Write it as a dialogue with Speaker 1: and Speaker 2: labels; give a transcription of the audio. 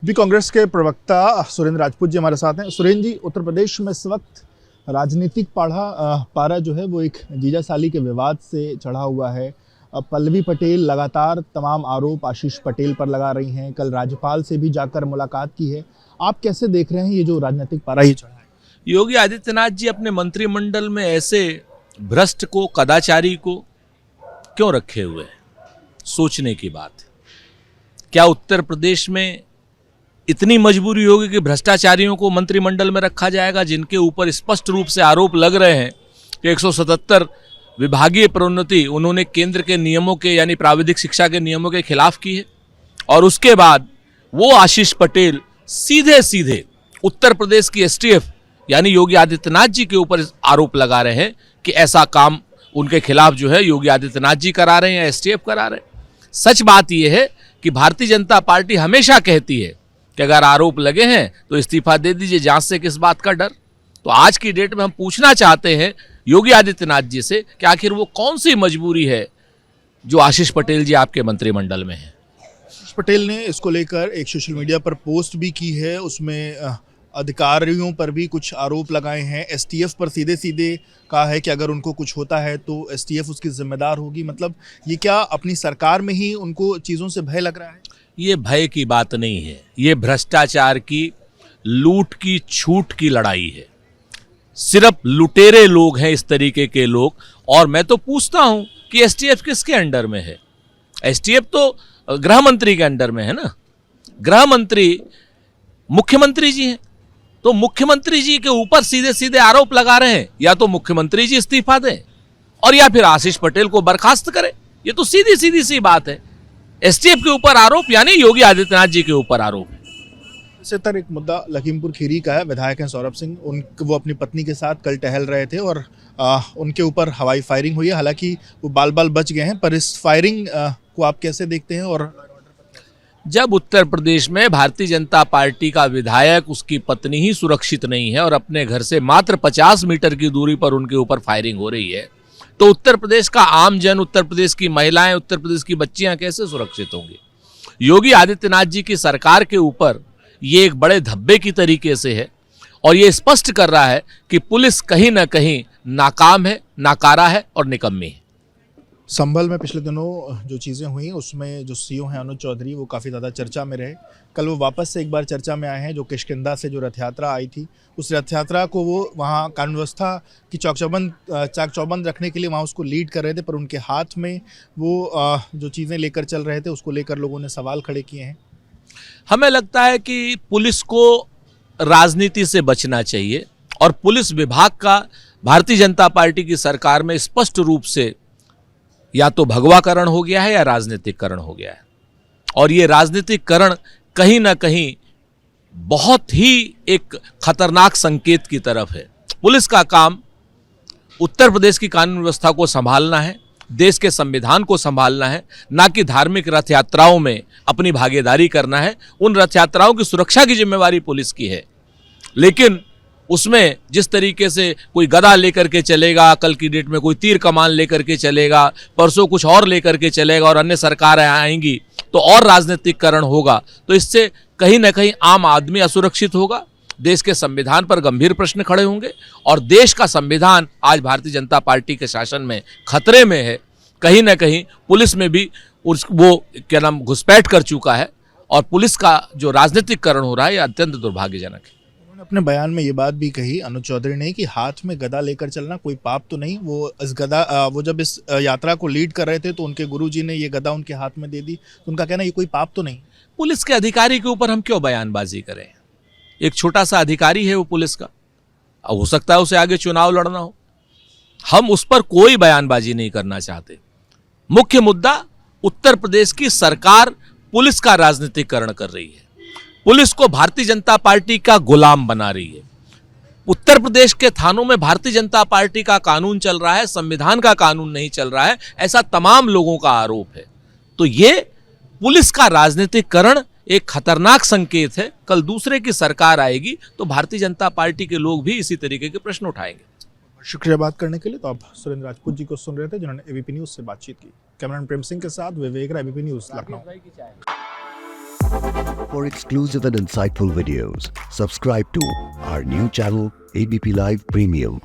Speaker 1: भी कांग्रेस के प्रवक्ता सुरेंद्र राजपूत जी हमारे साथ हैं। सुरेंद्र जी, उत्तर प्रदेश में इस वक्त राजनीतिक पारा जो है वो एक जीजा साली के विवाद से चढ़ा हुआ है। पल्लवी पटेल लगातार तमाम आरोप आशीष पटेल पर लगा रही हैं। कल राज्यपाल से भी जाकर मुलाकात की है। आप कैसे देख रहे हैं ये जो राजनीतिक पारा ये चढ़ा है?
Speaker 2: योगी आदित्यनाथ जी अपने मंत्रिमंडल में ऐसे भ्रष्ट को, कदाचारी को क्यों रखे हुए हैं? सोचने की बात है। क्या उत्तर प्रदेश में इतनी मजबूरी होगी कि भ्रष्टाचारियों को मंत्रिमंडल में रखा जाएगा, जिनके ऊपर स्पष्ट रूप से आरोप लग रहे हैं कि 177 विभागीय प्रोन्नति उन्होंने केंद्र के नियमों के यानी प्राविधिक शिक्षा के नियमों के खिलाफ की है। और उसके बाद वो आशीष पटेल सीधे सीधे उत्तर प्रदेश की एसटीएफ यानी योगी आदित्यनाथ जी के ऊपर आरोप लगा रहे हैं कि ऐसा काम उनके खिलाफ जो है योगी आदित्यनाथ जी करा रहे हैं या एसटीएफ करा रहे हैं। सच बात यह है कि भारतीय जनता पार्टी हमेशा कहती है कि अगर आरोप लगे हैं तो इस्तीफा दे दीजिए, जांच से किस बात का डर। तो आज की डेट में हम पूछना चाहते हैं योगी आदित्यनाथ जी से कि आखिर वो कौन सी मजबूरी है जो आशीष पटेल जी आपके मंत्रिमंडल में है।
Speaker 1: आशीष पटेल ने इसको लेकर एक सोशल मीडिया पर पोस्ट भी की है। उसमें अधिकारियों पर भी कुछ आरोप लगाए हैं। एसटीएफ पर सीधे सीधे कहा है कि अगर उनको कुछ होता है तो एसटीएफ उसकी जिम्मेदार होगी। मतलब ये क्या अपनी सरकार में ही उनको चीज़ों से भय लग रहा है?
Speaker 2: ये भय की बात नहीं है, ये भ्रष्टाचार की, लूट की, छूट की लड़ाई है। सिर्फ लुटेरे लोग हैं इस तरीके के लोग। और मैं तो पूछता हूं कि एसटीएफ किसके अंडर में है? एसटीएफ तो गृह मंत्री के अंडर में है ना। गृह मंत्री मुख्यमंत्री जी हैं, तो मुख्यमंत्री जी के ऊपर सीधे सीधे आरोप लगा रहे हैं। या तो मुख्यमंत्री जी इस्तीफा दें और या फिर आशीष पटेल को बर्खास्त करें। ये तो सीधी सीधी सी बात है। एसटीएफ के ऊपर आरोप यानी योगी आदित्यनाथ जी के ऊपर आरोप है।
Speaker 1: इससे तर एक मुद्दा लखीमपुर खीरी का है। विधायक हैं सौरभ सिंह, वो अपनी पत्नी के साथ कल टहल रहे थे और उनके ऊपर हवाई फायरिंग हुई है। हालांकि वो बाल बाल बच गए हैं, पर इस फायरिंग को आप कैसे देखते हैं? और
Speaker 2: जब उत्तर प्रदेश में भारतीय जनता पार्टी का विधायक, उसकी पत्नी ही सुरक्षित नहीं है और अपने घर से मात्र 50 मीटर की दूरी पर उनके ऊपर फायरिंग हो रही है, तो उत्तर प्रदेश का आम जन, उत्तर प्रदेश की महिलाएं, उत्तर प्रदेश की बच्चियां कैसे सुरक्षित होंगी? योगी आदित्यनाथ जी की सरकार के ऊपर ये एक बड़े धब्बे की तरीके से है और ये स्पष्ट कर रहा है कि पुलिस कहीं ना कहीं नाकाम है, नाकारा है और निकम्मी है।
Speaker 1: संभल में पिछले दिनों जो चीज़ें हुई उसमें जो सीओ हैं अनुज चौधरी, वो काफ़ी ज़्यादा चर्चा में रहे। कल वो वापस से एक बार चर्चा में आए हैं। जो किष्किंधा से जो रथ यात्रा आई थी, उस रथ यात्रा को वो वहाँ कानून व्यवस्था की चाक चौबंद रखने के लिए वहाँ उसको लीड कर रहे थे, पर उनके हाथ में वो जो चीज़ें लेकर चल रहे थे उसको लेकर लोगों ने सवाल खड़े किए हैं।
Speaker 2: हमें लगता है कि पुलिस को राजनीति से बचना चाहिए और पुलिस विभाग का भारतीय जनता पार्टी की सरकार में स्पष्ट रूप से या तो भगवाकरण हो गया है या राजनीतिकरण हो गया है। और ये राजनीतिकरण कहीं ना कहीं बहुत ही एक खतरनाक संकेत की तरफ है। पुलिस का काम उत्तर प्रदेश की कानून व्यवस्था को संभालना है, देश के संविधान को संभालना है, ना कि धार्मिक रथ यात्राओं में अपनी भागीदारी करना है। उन रथ यात्राओं की सुरक्षा की जिम्मेवारी पुलिस की है, लेकिन उसमें जिस तरीके से कोई गदा लेकर के चलेगा, कल की डेट में कोई तीर कमान लेकर के चलेगा, परसों कुछ और लेकर के चलेगा और अन्य सरकारें आएंगी तो और राजनीतिकरण होगा, तो इससे कहीं ना कहीं आम आदमी असुरक्षित होगा। देश के संविधान पर गंभीर प्रश्न खड़े होंगे और देश का संविधान आज भारतीय जनता पार्टी के शासन में खतरे में है। कहीं ना कहीं पुलिस में भी वो क्या नाम घुसपैठ कर चुका है और पुलिस का जो राजनीतिकरण हो रहा है यह अत्यंत दुर्भाग्यजनक है।
Speaker 1: उन्होंने अपने बयान में ये बात भी कही अनुज चौधरी ने कि हाथ में गदा लेकर चलना कोई पाप तो नहीं। वो जब इस यात्रा को लीड कर रहे थे तो उनके गुरुजी ने ये गदा उनके हाथ में दे दी, तो उनका कहना ये कोई पाप तो नहीं।
Speaker 2: पुलिस के अधिकारी के ऊपर हम क्यों बयानबाजी करें? एक छोटा सा अधिकारी है वो पुलिस का, हो सकता है उसे आगे चुनाव लड़ना हो। हम उस पर कोई बयानबाजी नहीं करना चाहते। मुख्य मुद्दा उत्तर प्रदेश की सरकार पुलिस का राजनीतिकरण कर रही है, पुलिस को भारतीय जनता पार्टी का गुलाम बना रही है। उत्तर प्रदेश के थानों में भारतीय जनता पार्टी का कानून चल रहा है, संविधान का कानून नहीं चल रहा है, ऐसा तमाम लोगों का आरोप है। तो ये पुलिस का राजनीतिकरण एक खतरनाक संकेत है। कल दूसरे की सरकार आएगी तो भारतीय जनता पार्टी के लोग भी इसी तरीके के प्रश्न उठाएंगे।
Speaker 1: शुक्रिया बात करने के लिए। तो आप सुरेंद्र राजपूत जी को सुन रहे थे, जिन्होंने एबीपी न्यूज़ से बातचीत की। कैमरामैन प्रेम सिंह के साथ Vivek, ABP news, Lucknow.
Speaker 3: For exclusive and insightful videos, subscribe to our new channel ABP Live Premium.